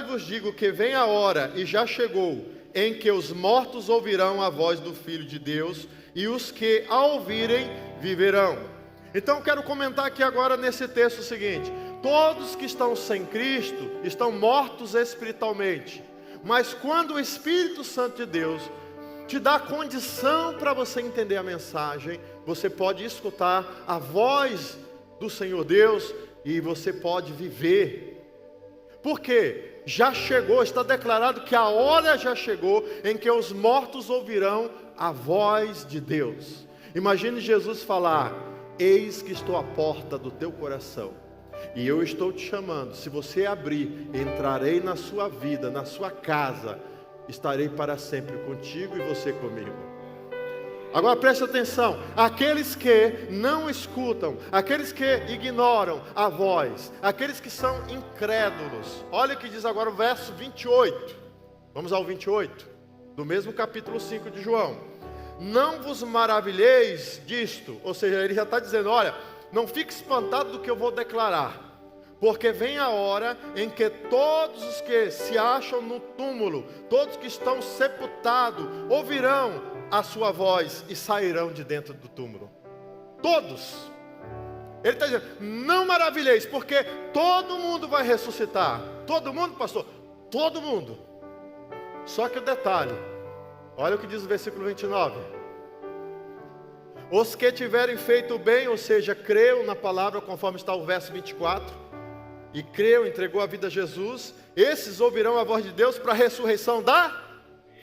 S1: vos digo que vem a hora, e já chegou, em que os mortos ouvirão a voz do Filho de Deus, e os que a ouvirem viverão. Então quero comentar aqui agora nesse texto o seguinte: todos que estão sem Cristo estão mortos espiritualmente, mas quando o Espírito Santo de Deus te dá condição para você entender a mensagem, você pode escutar a voz do Senhor Deus e você pode viver. Porque já chegou, está declarado que a hora já chegou em que os mortos ouvirão a voz de Deus. Imagine Jesus falar: eis que estou à porta do teu coração, e eu estou te chamando. Se você abrir, entrarei na sua vida, na sua casa, estarei para sempre contigo e você comigo. Agora preste atenção, aqueles que não escutam, aqueles que ignoram a voz, aqueles que são incrédulos, olha o que diz agora o verso 28, vamos ao 28, do mesmo capítulo 5 de João. Não vos maravilheis disto, ou seja, ele já está dizendo: olha, não fique espantado do que eu vou declarar, porque vem a hora em que todos os que se acham no túmulo, todos que estão sepultados, ouvirão a sua voz e sairão de dentro do túmulo. Todos. Ele está dizendo: não maravilheis, porque todo mundo vai ressuscitar. Todo mundo, pastor? Todo mundo. Só que o detalhe, olha o que diz o versículo 29. Os que tiverem feito o bem, ou seja, creu na palavra, conforme está o verso 24, e creu, entregou a vida a Jesus, esses ouvirão a voz de Deus para a ressurreição da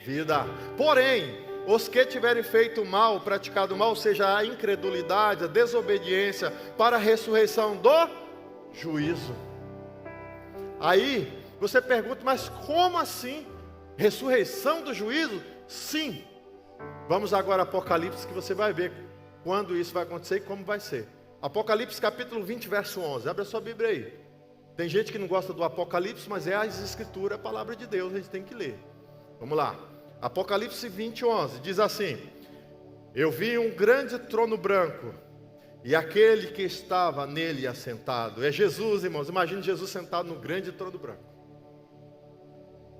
S1: vida. Porém, os que tiverem feito mal, praticado mal, ou seja, a incredulidade, a desobediência, para a ressurreição do juízo. Aí você pergunta: mas como assim? Ressurreição do juízo? Sim. Vamos agora a Apocalipse, que você vai ver quando isso vai acontecer e como vai ser. Apocalipse capítulo 20, verso 11. Abre a sua Bíblia aí. Tem gente que não gosta do Apocalipse, mas é as escrituras, a palavra de Deus, a gente tem que ler. Vamos lá. Apocalipse 20, 11, diz assim: eu vi um grande trono branco, e aquele que estava nele assentado. É Jesus, irmãos, imagine Jesus sentado no grande trono branco.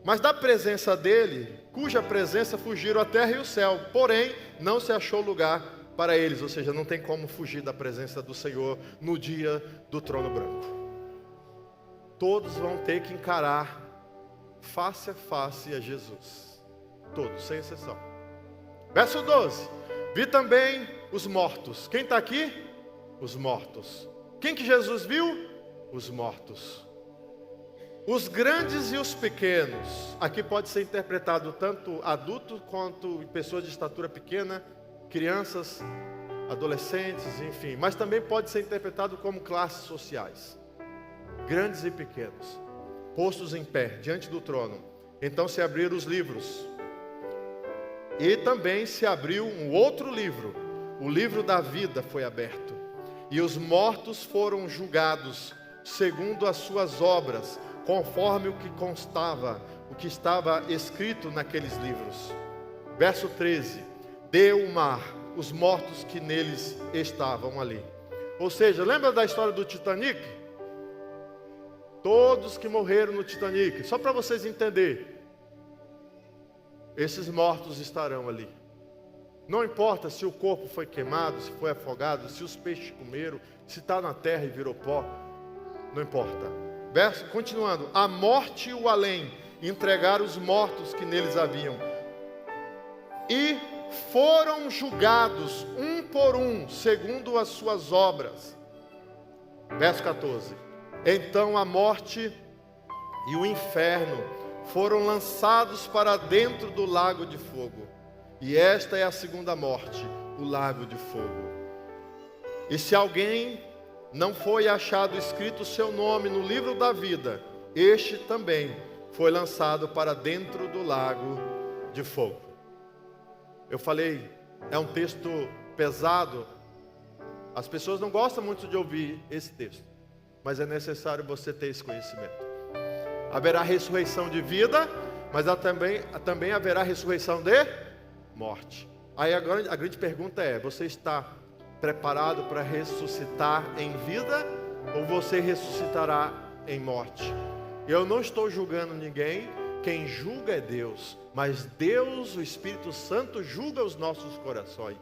S1: Mas da presença dele, cuja presença fugiram a terra e o céu, porém não se achou lugar para eles. Ou seja, não tem como fugir da presença do Senhor no dia do trono branco. Todos vão ter que encarar face a face a Jesus. Todos, sem exceção. Verso 12. Vi também Os mortos. Quem está aqui? Os mortos. Quem que Jesus viu? Os mortos. Os grandes e os pequenos. Aqui pode ser interpretado tanto adultos quanto pessoas de estatura pequena, crianças, adolescentes, enfim. Mas também pode ser interpretado como classes sociais. Grandes e pequenos. Postos em pé, diante do trono. Então se abriram os livros. E também se abriu um outro livro. O livro da vida foi aberto. E os mortos foram julgados segundo as suas obras, conforme o que constava, o que estava escrito naqueles livros. Verso 13. Deu o mar os mortos que neles estavam ali. Ou seja, lembra da história do Titanic? Todos que morreram no Titanic, só para vocês entenderem, esses mortos estarão ali. Não importa se o corpo foi queimado, se foi afogado, se os peixes comeram, se está na terra e virou pó, não importa. Verso, continuando, a morte e o além entregaram os mortos que neles haviam, e foram julgados um por um, segundo as suas obras. Verso 14. Então a morte e o inferno foram lançados para dentro do lago de fogo. E esta é a segunda morte, o lago de fogo. E se alguém não foi achado escrito o seu nome no livro da vida, este também foi lançado para dentro do lago de fogo. Eu falei, é um texto pesado. As pessoas não gostam muito de ouvir esse texto, mas é necessário você ter esse conhecimento. Haverá ressurreição de vida, mas também haverá ressurreição de morte. Aí agora a grande pergunta é, você está preparado para ressuscitar em vida, ou você ressuscitará em morte? Eu não estou julgando ninguém, quem julga é Deus, mas Deus, o Espírito Santo, julga os nossos corações.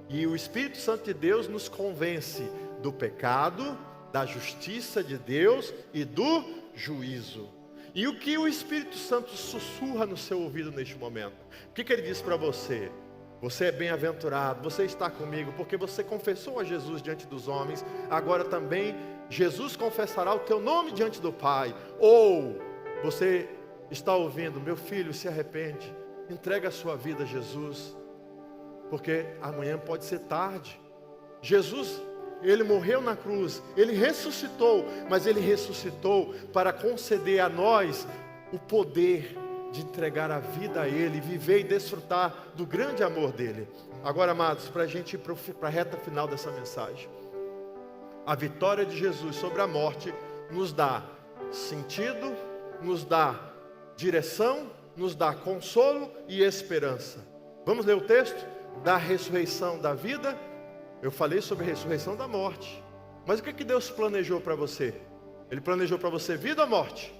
S1: E o Espírito Santo de Deus nos convence do pecado, da justiça de Deus e do juízo. E o que o Espírito Santo sussurra no seu ouvido neste momento? O que ele diz para você? Você é bem-aventurado, você está comigo, porque você confessou a Jesus diante dos homens, agora também Jesus confessará o teu nome diante do Pai. Ou você está ouvindo, meu filho, se arrepende, entrega a sua vida a Jesus, porque amanhã pode ser tarde. Jesus, Ele morreu na cruz, Ele ressuscitou, mas Ele ressuscitou para conceder a nós o poder de entregar a vida a Ele, viver e desfrutar do grande amor dEle. Agora, amados, para a gente ir para a reta final dessa mensagem, a vitória de Jesus sobre a morte nos dá sentido, nos dá direção, nos dá consolo e esperança. Vamos ler o texto da ressurreição da vida. Eu falei sobre a ressurreição da morte, mas o que Deus planejou para você? Ele planejou para você vida ou morte?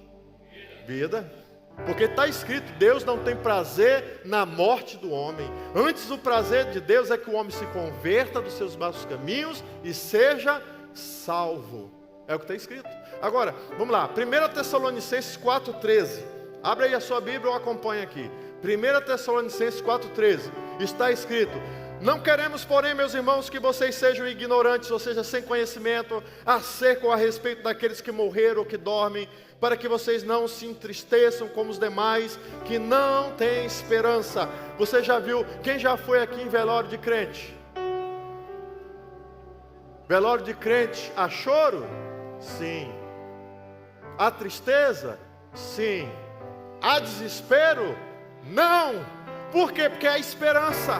S1: Vida. Porque está escrito, Deus não tem prazer na morte do homem. Antes, o prazer de Deus é que o homem se converta dos seus maus caminhos e seja salvo. É o que está escrito. Agora, vamos lá, 1 Tessalonicenses 4,13. Abre aí a sua Bíblia ou acompanha aqui. 1 Tessalonicenses 4,13. Está escrito: não queremos, porém, meus irmãos, que vocês sejam ignorantes, ou seja, sem conhecimento, acerca ou a respeito daqueles que morreram ou que dormem, para que vocês não se entristeçam como os demais, que não têm esperança. Você já viu, quem já foi aqui em velório de crente? Velório de crente, há choro? Sim. Há tristeza? Sim. Há desespero? Não. Por quê? Porque há esperança.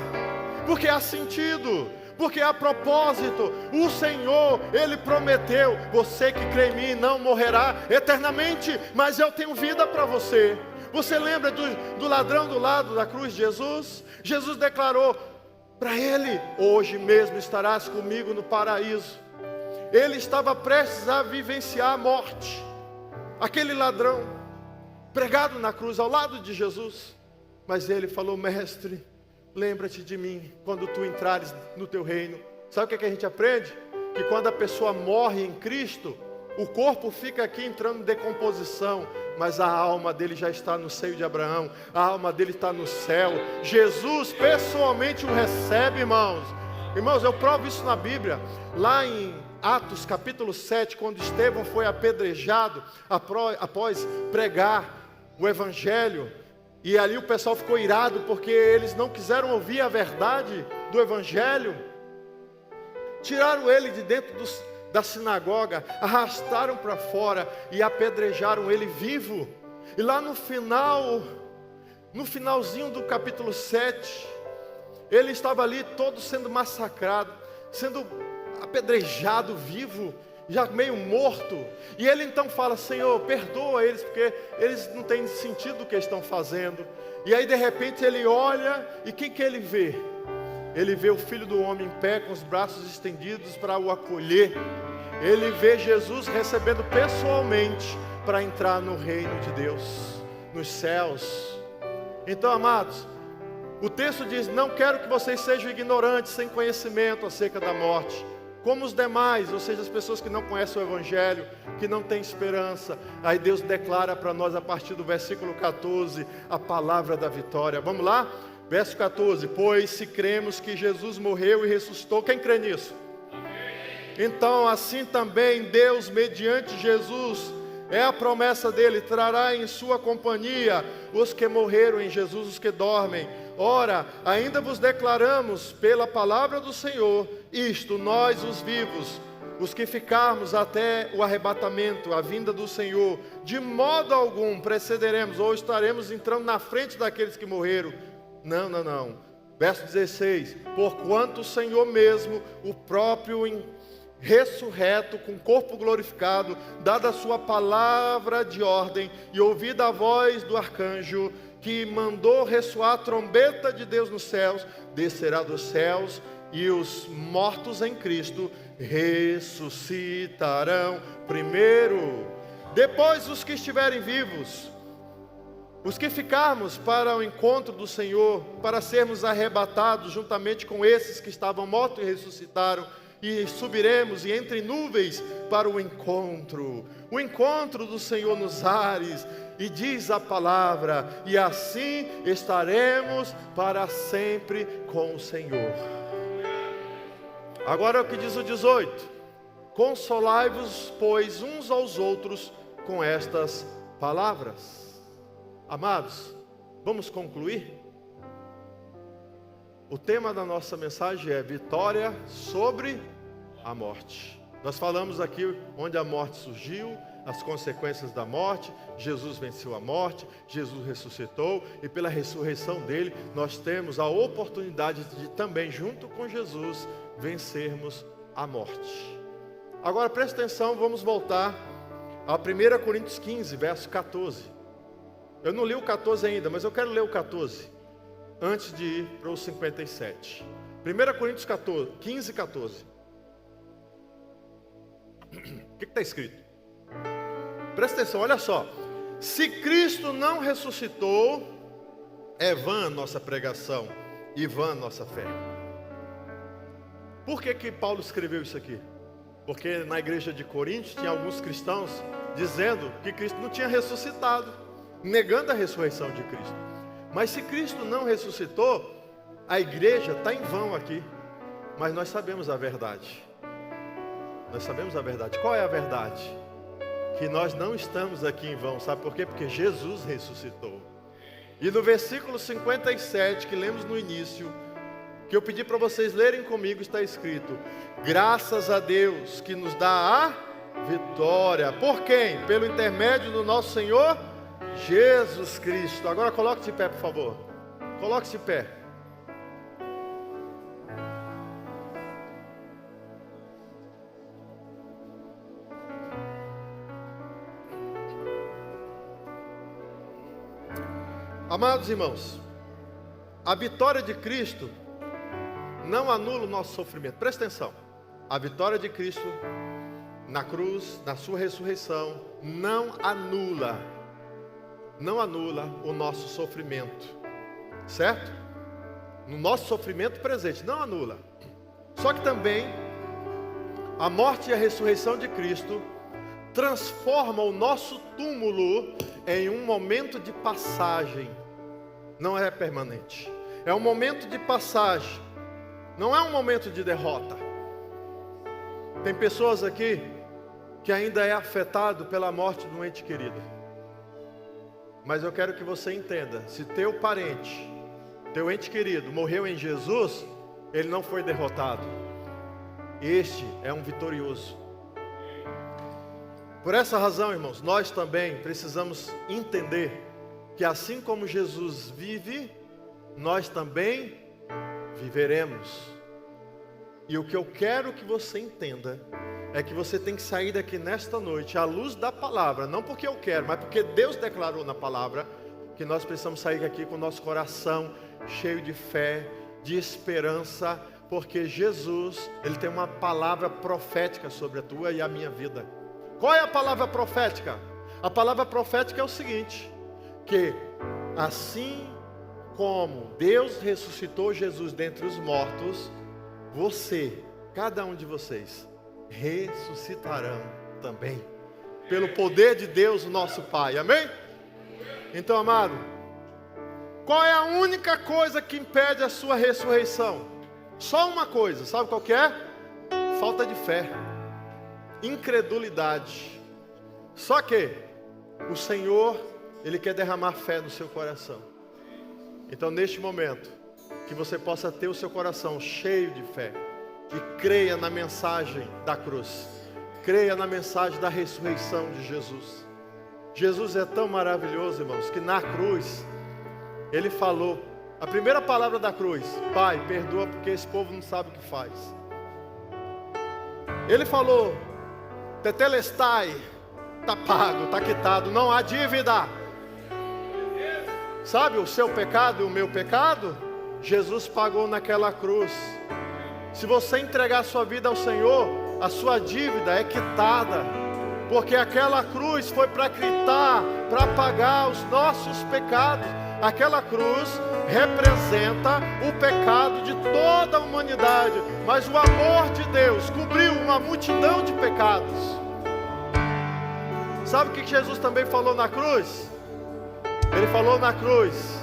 S1: Porque há sentido, porque há propósito. O Senhor, Ele prometeu: você que crê em mim não morrerá eternamente, mas eu tenho vida para você. Você lembra do ladrão do lado da cruz de Jesus? Jesus declarou para ele: hoje mesmo estarás comigo no paraíso. Ele estava prestes a vivenciar a morte. Aquele ladrão pregado na cruz ao lado de Jesus, mas ele falou: mestre, lembra-te de mim quando tu entrares no teu reino. Sabe o que a gente aprende? Que quando a pessoa morre em Cristo, o corpo fica aqui entrando em decomposição, mas a alma dele já está no seio de Abraão, a alma dele está no céu. Jesus pessoalmente o recebe, irmãos. Irmãos, eu provo isso na Bíblia, lá em Atos capítulo 7, quando Estevão foi apedrejado após pregar o Evangelho, e ali o pessoal ficou irado porque eles não quiseram ouvir a verdade do Evangelho. Tiraram ele de dentro da sinagoga, arrastaram para fora e apedrejaram ele vivo. E lá no finalzinho do capítulo 7, ele estava ali todo sendo massacrado, sendo apedrejado vivo, já meio morto. E ele então fala: Senhor, perdoa eles, porque eles não têm sentido do que estão fazendo. E aí de repente ele olha, e quem que ele vê? Ele vê o Filho do Homem em pé, com os braços estendidos para o acolher. Ele vê Jesus recebendo pessoalmente para entrar no reino de Deus, nos céus. Então, amados, o texto diz: não quero que vocês sejam ignorantes, sem conhecimento acerca da morte, como os demais, ou seja, as pessoas que não conhecem o Evangelho, que não têm esperança. Aí Deus declara para nós, a partir do versículo 14, a palavra da vitória. Vamos lá? Verso 14: pois se cremos que Jesus morreu e ressuscitou, quem crê nisso? Então assim também Deus, mediante Jesus, é a promessa dele, trará em sua companhia os que morreram em Jesus, os que dormem. Ora, ainda vos declaramos pela palavra do Senhor isto, nós os vivos, os que ficarmos até o arrebatamento, a vinda do Senhor, de modo algum precederemos ou estaremos entrando na frente daqueles que morreram. Não. Verso 16: porquanto o Senhor mesmo, o próprio ressurreto, com corpo glorificado, dada a sua palavra de ordem e ouvida a voz do arcanjo que mandou ressoar a trombeta de Deus nos céus, descerá dos céus, e os mortos em Cristo ressuscitarão primeiro. Depois os que estiverem vivos, os que ficarmos para o encontro do Senhor, para sermos arrebatados juntamente com esses que estavam mortos e ressuscitaram, e subiremos e entre nuvens para o encontro do Senhor nos ares. E diz a palavra: e assim estaremos para sempre com o Senhor. Agora é o que diz o 18: consolai-vos, pois, uns aos outros com estas palavras. Amados, vamos concluir? O tema da nossa mensagem é vitória sobre a morte. Nós falamos aqui onde a morte surgiu, as consequências da morte. Jesus venceu a morte, Jesus ressuscitou, e pela ressurreição dele, nós temos a oportunidade de também, junto com Jesus, vencermos a morte. Agora preste atenção, vamos voltar a 1 Coríntios 15, verso 14. Eu não li o 14 ainda, mas eu quero ler o 14, antes de ir para o 57. 1 Coríntios 15, 14. O que está escrito? Presta atenção, olha só: se Cristo não ressuscitou, é vã nossa pregação e vã nossa fé. Por que Paulo escreveu isso aqui? Porque na igreja de Corinto tinha alguns cristãos dizendo que Cristo não tinha ressuscitado, negando a ressurreição de Cristo. Mas se Cristo não ressuscitou, a igreja está em vão aqui. Mas nós sabemos a verdade. Nós sabemos a verdade. Qual é a verdade? Que nós não estamos aqui em vão. Sabe por quê? Porque Jesus ressuscitou. E no versículo 57, que lemos no início, que eu pedi para vocês lerem comigo, está escrito: graças a Deus que nos dá a vitória. Por quem? Pelo intermédio do nosso Senhor Jesus Cristo. Agora coloque-se de pé, por favor. Coloque-se de pé. Amados irmãos, a vitória de Cristo não anula o nosso sofrimento. Presta atenção. A vitória de Cristo na cruz, na sua ressurreição, não anula o nosso sofrimento, certo? No nosso sofrimento presente, não anula. Só que também a morte e a ressurreição de Cristo transforma o nosso túmulo em um momento de passagem. Não é permanente, é um momento de passagem. Não é um momento de derrota. Tem pessoas aqui que ainda é afetado pela morte de um ente querido. Mas eu quero que você entenda, se teu parente, teu ente querido morreu em Jesus, ele não foi derrotado. Este é um vitorioso. Por essa razão, irmãos, nós também precisamos entender que assim como Jesus vive, nós também viveremos. E o que eu quero que você entenda é que você tem que sair daqui nesta noite à luz da palavra, não porque eu quero, mas porque Deus declarou na palavra que nós precisamos sair daqui com o nosso coração cheio de fé, de esperança, porque Jesus, Ele tem uma palavra profética sobre a tua e a minha vida. Qual é a palavra profética? A palavra profética é o seguinte, que assim como Deus ressuscitou Jesus dentre os mortos, você, cada um de vocês, ressuscitarão também, pelo poder de Deus, o nosso Pai, amém? Então, amado, qual é a única coisa que impede a sua ressurreição? Só uma coisa, sabe qual que é? Falta de fé, incredulidade. Só que o Senhor, Ele quer derramar fé no seu coração. Então, neste momento, que você possa ter o seu coração cheio de fé e creia na mensagem da cruz, creia na mensagem da ressurreição de Jesus. Jesus é tão maravilhoso, irmãos, que na cruz Ele falou, a primeira palavra da cruz: Pai, perdoa porque esse povo não sabe o que faz. Ele falou: Tetelestai, está pago, está quitado, não há dívida. Sabe o seu pecado e o meu pecado? Jesus pagou naquela cruz. Se você entregar a sua vida ao Senhor, a sua dívida é quitada, porque aquela cruz foi para quitar, para pagar os nossos pecados. Aquela cruz representa o pecado de toda a humanidade, mas o amor de Deus cobriu uma multidão de pecados. Sabe o que Jesus também falou na cruz? Ele falou na cruz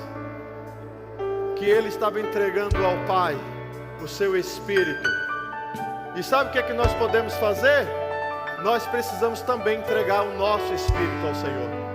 S1: que Ele estava entregando ao Pai o seu Espírito. E sabe o que é que nós podemos fazer? Nós precisamos também entregar o nosso Espírito ao Senhor.